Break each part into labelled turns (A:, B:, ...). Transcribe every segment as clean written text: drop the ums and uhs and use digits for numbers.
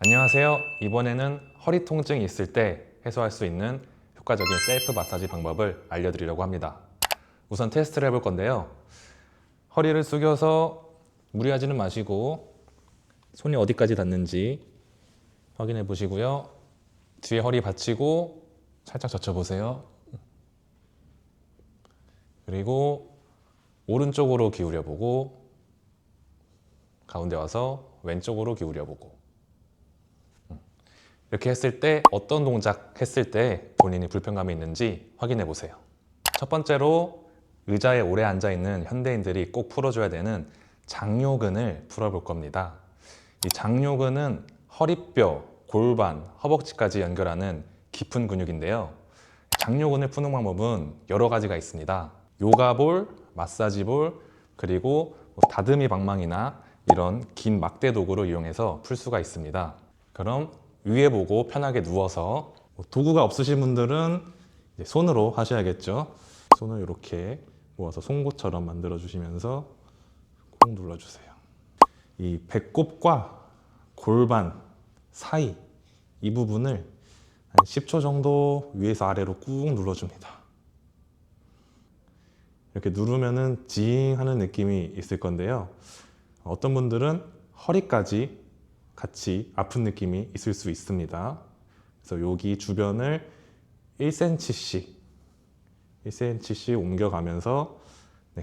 A: 안녕하세요. 이번에는 허리 통증이 있을 때 해소할 수 있는 효과적인 셀프 마사지 방법을 알려드리려고 합니다. 우선 테스트를 해볼 건데요. 허리를 숙여서 무리하지는 마시고 손이 어디까지 닿는지 확인해 보시고요. 뒤에 허리 받치고 살짝 젖혀보세요. 그리고 오른쪽으로 기울여 보고 가운데 와서 왼쪽으로 기울여 보고 이렇게 했을 때 어떤 동작 했을 때 본인이 불편감이 있는지 확인해 보세요. 첫 번째로 의자에 오래 앉아 있는 현대인들이 꼭 풀어줘야 되는 장요근을 풀어볼 겁니다. 이 장요근은 허리뼈, 골반, 허벅지까지 연결하는 깊은 근육인데요. 장요근을 푸는 방법은 여러 가지가 있습니다. 요가볼, 마사지볼, 그리고 다듬이 방망이나 이런 긴 막대 도구를 이용해서 풀 수가 있습니다. 그럼 위에 보고 편하게 누워서, 도구가 없으신 분들은 이제 손으로 하셔야겠죠. 손을 이렇게 모아서 송곳처럼 만들어 주시면서 꾹 눌러주세요. 이 배꼽과 골반 사이 이 부분을 한 10초 정도 위에서 아래로 꾹 눌러줍니다. 이렇게 누르면은 징하는 느낌이 있을 건데요. 어떤 분들은 허리까지 같이 아픈 느낌이 있을 수 있습니다. 그래서 여기 주변을 1cm씩 옮겨가면서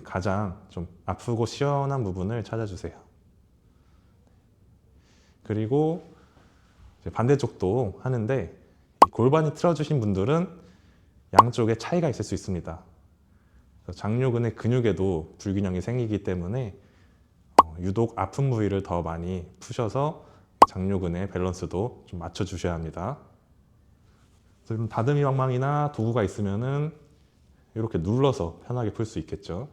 A: 가장 좀 아프고 시원한 부분을 찾아주세요. 그리고 반대쪽도 하는데, 골반이 틀어주신 분들은 양쪽에 차이가 있을 수 있습니다. 장요근의 근육에도 불균형이 생기기 때문에 유독 아픈 부위를 더 많이 푸셔서 장요근의 밸런스도 좀 맞춰주셔야 합니다. 그래서 다듬이 방망이나 도구가 있으면은 이렇게 눌러서 편하게 풀 수 있겠죠.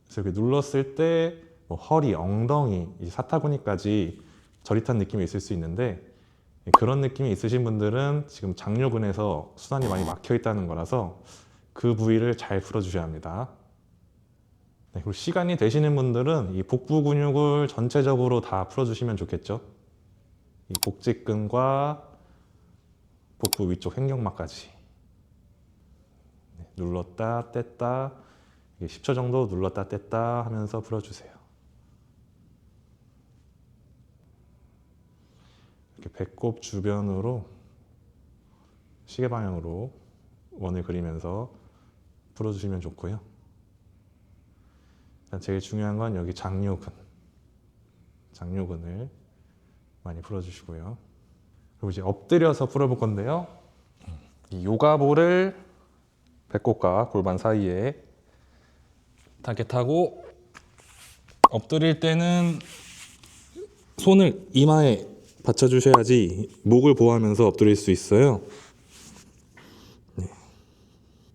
A: 그래서 이렇게 눌렀을 때 허리, 엉덩이, 사타구니까지 저릿한 느낌이 있을 수 있는데, 그런 느낌이 있으신 분들은 지금 장요근에서 순환이 많이 막혀 있다는 거라서 그 부위를 잘 풀어주셔야 합니다. 그리고 시간이 되시는 분들은 이 복부 근육을 전체적으로 다 풀어주시면 좋겠죠. 이 복직근과 복부 위쪽 횡격막까지 눌렀다 뗐다 10초 정도 눌렀다 뗐다 하면서 풀어주세요. 이렇게 배꼽 주변으로 시계 방향으로 원을 그리면서 풀어주시면 좋고요. 제일 중요한 건 여기 장요근을 많이 풀어주시고요. 그리고 이제 엎드려서 풀어볼 건데요. 이 요가볼을 배꼽과 골반 사이에 타겟하고, 엎드릴 때는 손을 이마에 받쳐주셔야지 목을 보호하면서 엎드릴 수 있어요.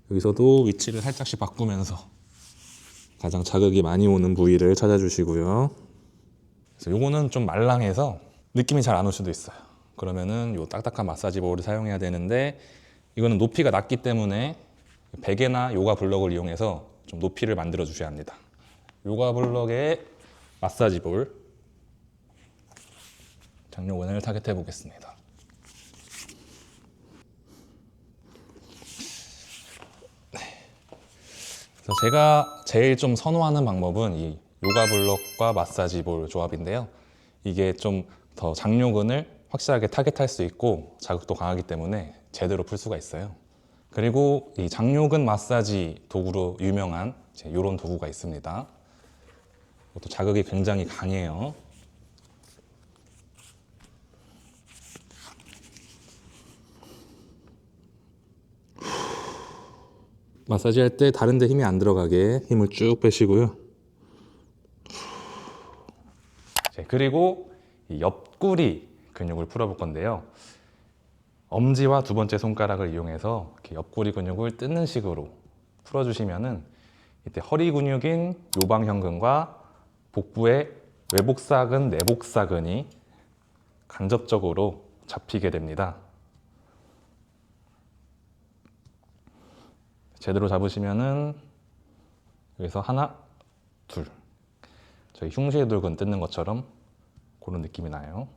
A: 여기서도 위치를 살짝씩 바꾸면서 가장 자극이 많이 오는 부위를 찾아주시고요. 그래서 요거는 좀 말랑해서 느낌이 잘 안 올 수도 있어요. 그러면은 요 딱딱한 마사지 볼을 사용해야 되는데, 이거는 높이가 낮기 때문에 베개나 요가 블럭을 이용해서 좀 높이를 만들어 주셔야 합니다. 요가 블럭에 마사지 볼 장요근을 타겟해 보겠습니다. 그래서 제가 제일 좀 선호하는 방법은 이 요가 블럭과 마사지 볼 조합인데요. 이게 좀 더 장요근을 확실하게 타겟할 수 있고 자극도 강하기 때문에 제대로 풀 수가 있어요. 그리고 이 장요근 마사지 도구로 유명한 이런 도구가 있습니다. 이것도 자극이 굉장히 강해요. 마사지 할 때 다른 데 힘이 안 들어가게 힘을 쭉 빼시고요. 그리고 이 옆구리 근육을 풀어볼 건데요. 엄지와 두 번째 손가락을 이용해서 이렇게 옆구리 근육을 뜯는 식으로 풀어주시면은 이때 허리 근육인 요방형근과 복부의 외복사근, 내복사근이 간접적으로 잡히게 됩니다. 제대로 잡으시면은 여기서 하나, 둘, 저희 흉쇄돌근 뜯는 것처럼 그런 느낌이 나요.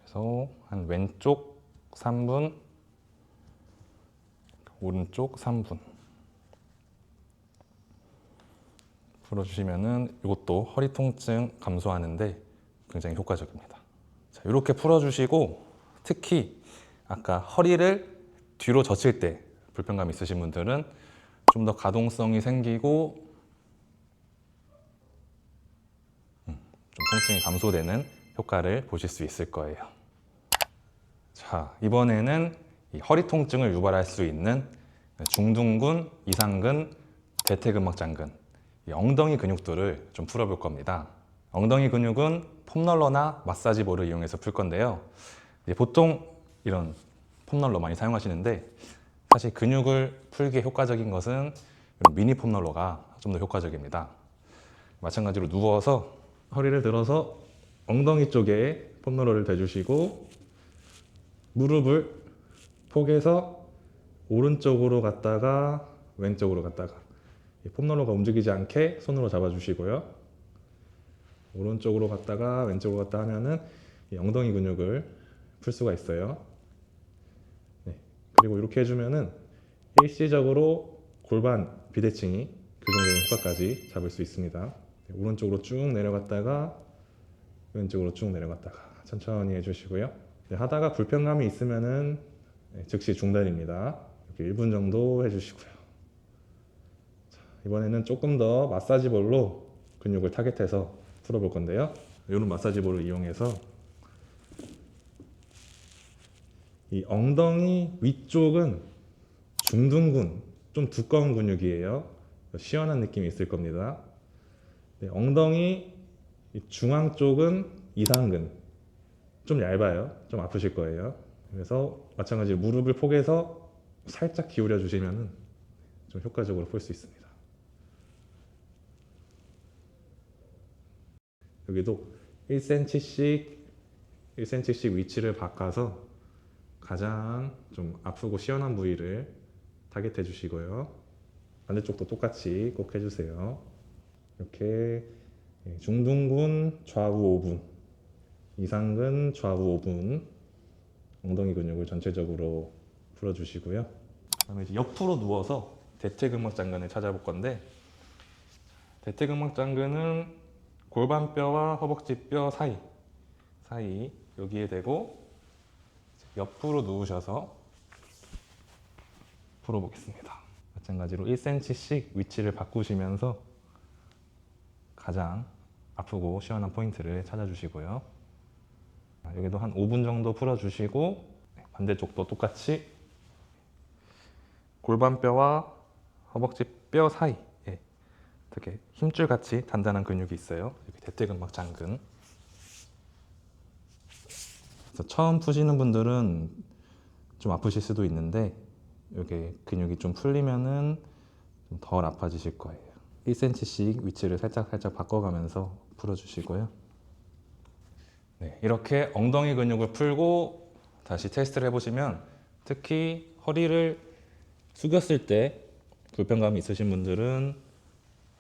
A: 그래서 한 왼쪽 3분, 오른쪽 3분 풀어주시면은 이것도 허리 통증 감소하는데 굉장히 효과적입니다. 자, 이렇게 풀어주시고 특히 아까 허리를 뒤로 젖힐 때 불편감 있으신 분들은 좀 더 가동성이 생기고 좀 통증이 감소되는 효과를 보실 수 있을 거예요. 자, 이번에는 이 허리 통증을 유발할 수 있는 중둔근, 이상근, 대퇴근막장근, 이 엉덩이 근육들을 좀 풀어볼 겁니다. 엉덩이 근육은 폼롤러나 마사지볼을 이용해서 풀 건데요. 이제 보통 이런 폼롤러 많이 사용하시는데 사실 근육을 풀기에 효과적인 것은 이런 미니 폼롤러가 좀 더 효과적입니다. 마찬가지로 누워서 허리를 들어서 엉덩이 쪽에 폼롤러를 대주시고 무릎을 포개서 오른쪽으로 갔다가 왼쪽으로 갔다가 이 폼롤러가 움직이지 않게 손으로 잡아주시고요. 오른쪽으로 갔다가 왼쪽으로 갔다 하면은 이 엉덩이 근육을 풀 수가 있어요. 네. 그리고 이렇게 해주면은 일시적으로 골반 비대칭이 교정되는 효과까지 잡을 수 있습니다. 네. 오른쪽으로 쭉 내려갔다가 왼쪽으로 쭉 내려갔다가 천천히 해주시고요. 네. 하다가 불편감이 있으면은 즉시 중단입니다. 이렇게 1분 정도 해주시고요. 자, 이번에는 조금 더 마사지볼로 근육을 타겟해서 풀어볼 건데요. 이런 마사지볼을 이용해서 이 엉덩이 위쪽은 중둔근, 좀 두꺼운 근육이에요. 시원한 느낌이 있을 겁니다. 네, 엉덩이 중앙 쪽은 이상근, 좀 얇아요. 좀 아프실 거예요. 그래서 마찬가지로 무릎을 포개서 살짝 기울여 주시면 좀 효과적으로 풀 수 있습니다. 여기도 1cm씩 위치를 바꿔서 가장 좀 아프고 시원한 부위를 타겟해 주시고요. 반대쪽도 똑같이 꼭 해주세요. 이렇게 중둔근 좌우 5분, 이상근 좌우 5분 엉덩이 근육을 전체적으로 풀어주시고요. 그다음에 이제 옆으로 누워서 대퇴근막장근을 찾아볼 건데 대퇴근막장근은 골반뼈와 허벅지뼈 사이 여기에 대고 옆으로 누우셔서 풀어보겠습니다. 마찬가지로 1cm씩 위치를 바꾸시면서 가장 아프고 시원한 포인트를 찾아주시고요. 여기도 한 5분 정도 풀어주시고 반대쪽도 똑같이 골반뼈와 허벅지뼈 사이에 되게 힘줄같이 단단한 근육이 있어요. 여기 대퇴근막장근. 그래서 처음 푸시는 분들은 좀 아프실 수도 있는데 여기 근육이 좀 풀리면은 좀 덜 아파지실 거예요. 1cm씩 위치를 살짝 바꿔가면서 풀어주시고요. 네, 이렇게 엉덩이 근육을 풀고 다시 테스트를 해보시면 특히 허리를 숙였을 때 불편감이 있으신 분들은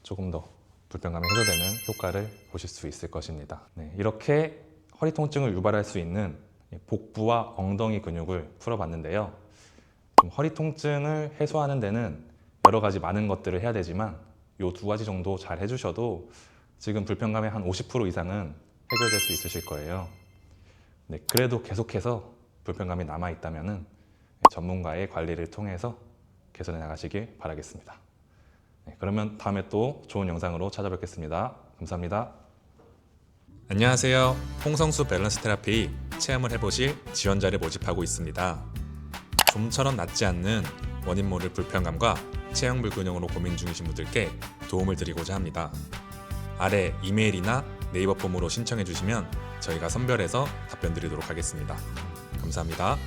A: 조금 더 불편감이 해소되는 효과를 보실 수 있을 것입니다. 네, 이렇게 허리 통증을 유발할 수 있는 복부와 엉덩이 근육을 풀어봤는데요. 허리 통증을 해소하는 데는 여러 가지 많은 것들을 해야 되지만 이 2가지 정도 잘 해주셔도 지금 불편감의 한 50% 이상은 해결될 수 있으실 거예요. 네, 그래도 계속해서 불편감이 남아있다면 전문가의 관리를 통해서 개선해 나가시길 바라겠습니다. 네, 그러면 다음에 또 좋은 영상으로 찾아뵙겠습니다. 감사합니다.
B: 안녕하세요. 홍성수 밸런스 테라피 체험을 해보실 지원자를 모집하고 있습니다. 좀처럼 낫지 않는 원인 모를 불편감과 체형 불균형으로 고민 중이신 분들께 도움을 드리고자 합니다. 아래 이메일이나 네이버 폼으로 신청해 주시면 저희가 선별해서 답변 드리도록 하겠습니다. 감사합니다.